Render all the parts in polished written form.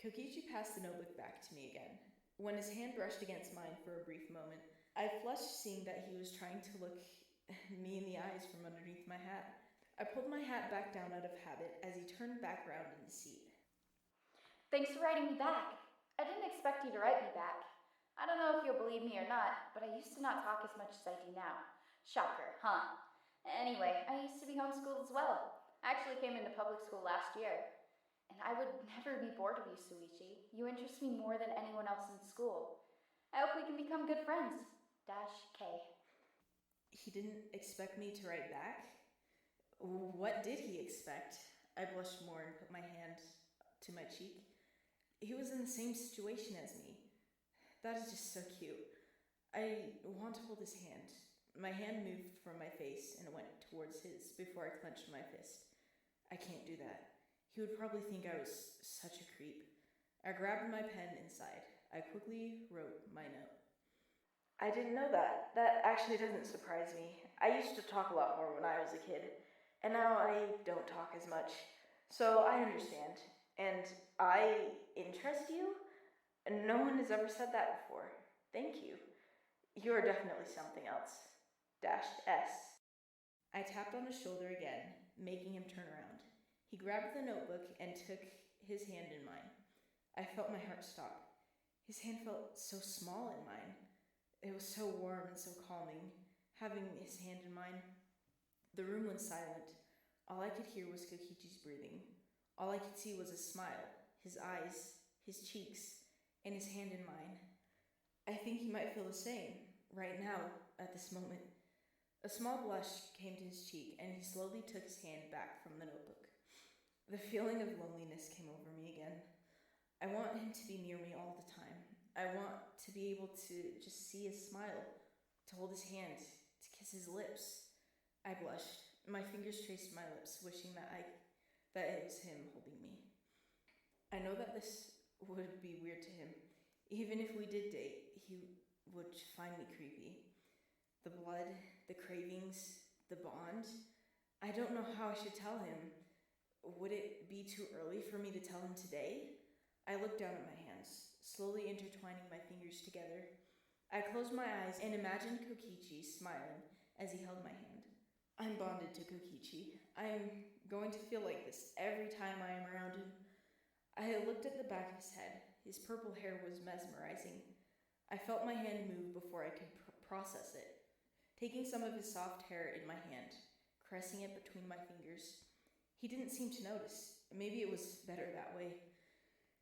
Kokichi passed the notebook back to me again. When his hand brushed against mine for a brief moment, I flushed, seeing that he was trying to look me in the eyes from underneath my hat. I pulled my hat back down out of habit as he turned back round in the seat. Thanks for writing me back. I didn't expect you to write me back. I don't know if you'll believe me or not, but I used to not talk as much as I do now. Shocker, huh? Anyway, I used to be homeschooled as well. I actually came into public school last year. And I would never be bored of you, Shuichi. You interest me more than anyone else in school. I hope we can become good friends. K. He didn't expect me to write back? What did he expect? I blushed more and put my hand to my cheek. He was in the same situation as me. That is just so cute. I want to hold his hand. My hand moved from my face and went towards his before I clenched my fist. I can't do that. He would probably think I was such a creep. I grabbed my pen and sighed. I quickly wrote my note. I didn't know that. That actually doesn't surprise me. I used to talk a lot more when I was a kid, and now I don't talk as much. So I understand. And I interest you? No one has ever said that before. Thank you. You are definitely something else. -S. I tapped on his shoulder again, making him turn around. He grabbed the notebook and took his hand in mine. I felt my heart stop. His hand felt so small in mine. It was so warm and so calming, having his hand in mine. The room went silent. All I could hear was Kokichi's breathing. All I could see was his smile, his eyes, his cheeks, and his hand in mine. I think he might feel the same, right now, at this moment. A small blush came to his cheek, and he slowly took his hand back from the notebook. The feeling of loneliness came over me again. I want him to be near me all the time. I want to be able to just see his smile, to hold his hand, to kiss his lips. I blushed. My fingers traced my lips, wishing that it was him holding me. I know that this would be weird to him. Even if we did date, he would find me creepy. The blood, the cravings, the bond. I don't know how I should tell him. Would it be too early for me to tell him today? I looked down at my hands, slowly intertwining my fingers together. I closed my eyes and imagined Kokichi smiling as he held my hand. I'm bonded to Kokichi. I'm going to feel like this every time I am around him. I looked at the back of his head. His purple hair was mesmerizing. I felt my hand move before I could process it. Taking some of his soft hair in my hand, caressing it between my fingers. He didn't seem to notice. Maybe it was better that way.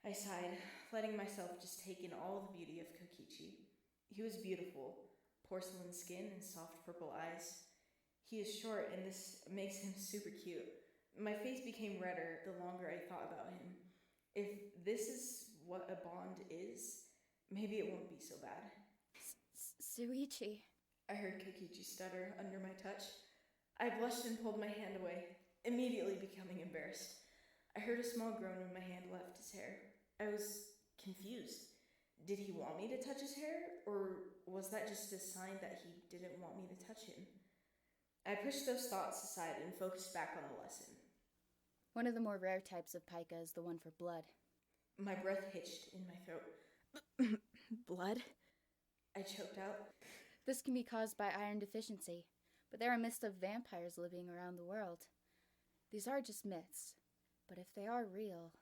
I sighed, letting myself just take in all the beauty of Kokichi. He was beautiful, porcelain skin and soft purple eyes. He is short, and this makes him super cute. My face became redder the longer I thought about him. If this is what a bond is, maybe it won't be so bad. Shuichi. I heard Kokichi stutter under my touch. I blushed and pulled my hand away, immediately becoming embarrassed. I heard a small groan when my hand left his hair. I was confused. Did he want me to touch his hair, or was that just a sign that he didn't want me to touch him? I pushed those thoughts aside and focused back on the lesson. One of the more rare types of pica is the one for blood. My breath hitched in my throat. Blood? I choked out. This can be caused by iron deficiency, but there are myths of vampires living around the world. These are just myths, but if they are real,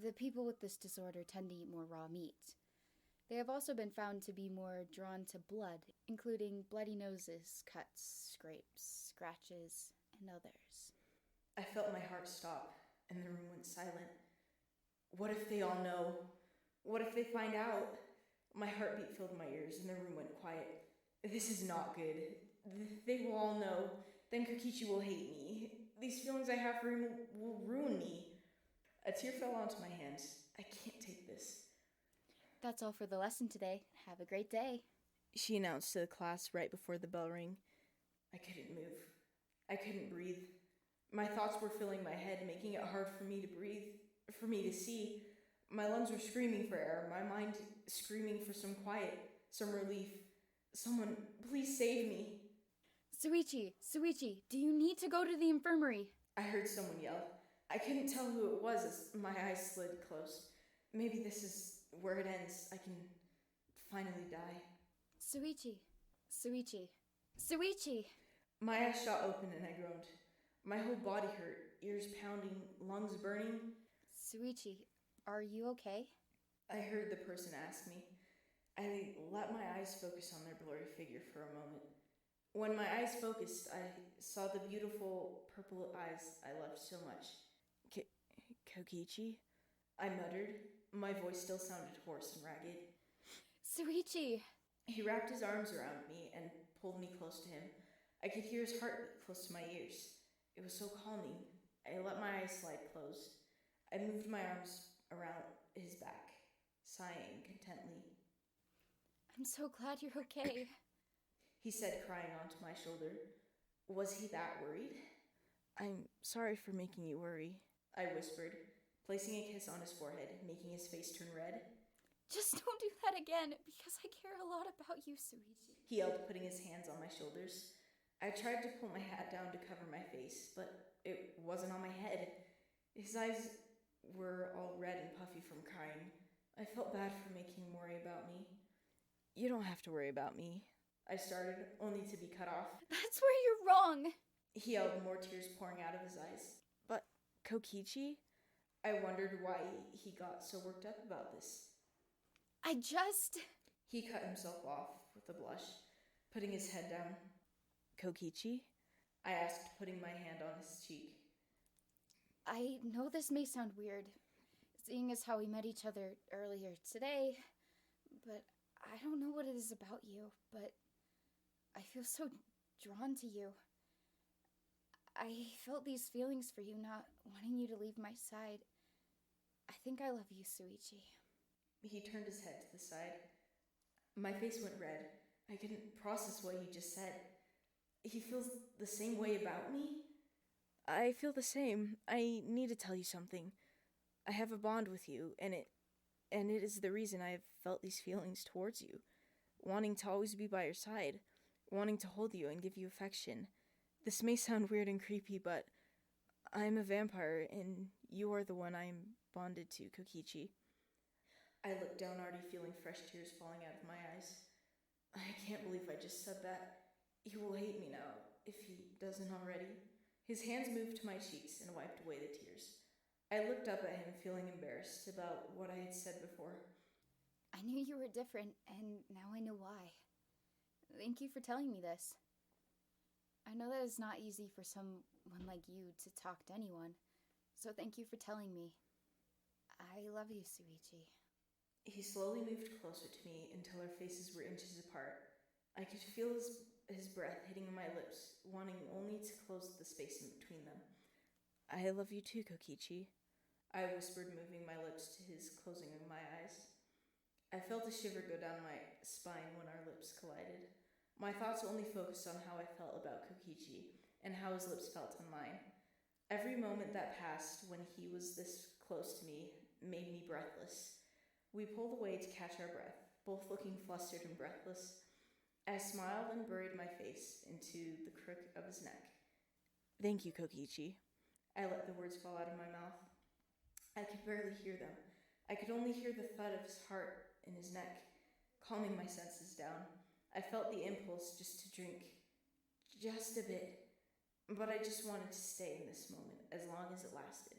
the people with this disorder tend to eat more raw meat. They have also been found to be more drawn to blood, including bloody noses, cuts, scrapes, scratches, and others. I felt my heart stop, and the room went silent. What if they all know? What if they find out? My heartbeat filled my ears, and the room went quiet. This is not good. They will all know. Then Kokichi will hate me. These feelings I have for him will ruin me. A tear fell onto my hands. I can't take this. That's all for the lesson today. Have a great day, she announced to the class right before the bell rang. I couldn't move. I couldn't breathe. My thoughts were filling my head, making it hard for me to breathe, for me to see. My lungs were screaming for air, my mind screaming for some quiet, some relief. Someone, please save me. Shuichi, do you need to go to the infirmary? I heard someone yell. I couldn't tell who it was as my eyes slid closed. Maybe this is where it ends. I can finally die. Shuichi. Shuichi. Shuichi! My eyes shot open and I groaned. My whole body hurt, ears pounding, lungs burning. Shuichi, are you okay? I heard the person ask me. I let my eyes focus on their blurry figure for a moment. When my eyes focused, I saw the beautiful purple eyes I loved so much. Kokichi? I muttered. My voice still sounded hoarse and ragged. Shuichi! He wrapped his arms around me and pulled me close to him. I could hear his heartbeat close to my ears. It was so calming. I let my eyes slide closed. I moved my arms around his back, sighing contently. I'm so glad you're okay. He said, crying onto my shoulder. Was he that worried? I'm sorry for making you worry, I whispered, placing a kiss on his forehead, making his face turn red. Just don't do that again, because I care a lot about you, Shuichi. He yelled, putting his hands on my shoulders. I tried to pull my hat down to cover my face, but it wasn't on my head. His eyes were all red and puffy from crying. I felt bad for making him worry about me. You don't have to worry about me, I started, only to be cut off. That's where you're wrong! He yelled, more tears pouring out of his eyes. But Kokichi? I wondered why he got so worked up about this. He cut himself off with a blush, putting his head down. Kokichi? I asked, putting my hand on his cheek. I know this may sound weird, seeing as how we met each other earlier today, but I don't know what it is about you, but I feel so drawn to you. I felt these feelings for you, not wanting you to leave my side. I think I love you, Shuichi. He turned his head to the side. My face went red. I couldn't process what he just said. He feels the same way about me? I feel the same. I need to tell you something. I have a bond with you, and it is the reason I have felt these feelings towards you. Wanting to always be by your side. Wanting to hold you and give you affection. This may sound weird and creepy, but I'm a vampire, and you are the one I am bonded to, Kokichi. I looked down, already feeling fresh tears falling out of my eyes. I can't believe I just said that. He will hate me now, if he doesn't already. His hands moved to my cheeks and wiped away the tears. I looked up at him, feeling embarrassed about what I had said before. I knew you were different, and now I know why. Thank you for telling me this. I know that it's not easy for someone like you to talk to anyone, so thank you for telling me. I love you, Shuichi. He slowly moved closer to me until our faces were inches apart. I could feel his breath hitting my lips, wanting only to close the space in between them. I love you too, Kokichi, I whispered, moving my lips to his, closing my eyes. I felt a shiver go down my spine when our lips collided. My thoughts only focused on how I felt about Kokichi and how his lips felt on mine. Every moment that passed when he was this close to me made me breathless. We pulled away to catch our breath, both looking flustered and breathless. I smiled and buried my face into the crook of his neck. Thank you, Kokichi. I let the words fall out of my mouth. I could barely hear them. I could only hear the thud of his heart in his neck, calming my senses down. I felt the impulse just to drink, just a bit, but I just wanted to stay in this moment as long as it lasted.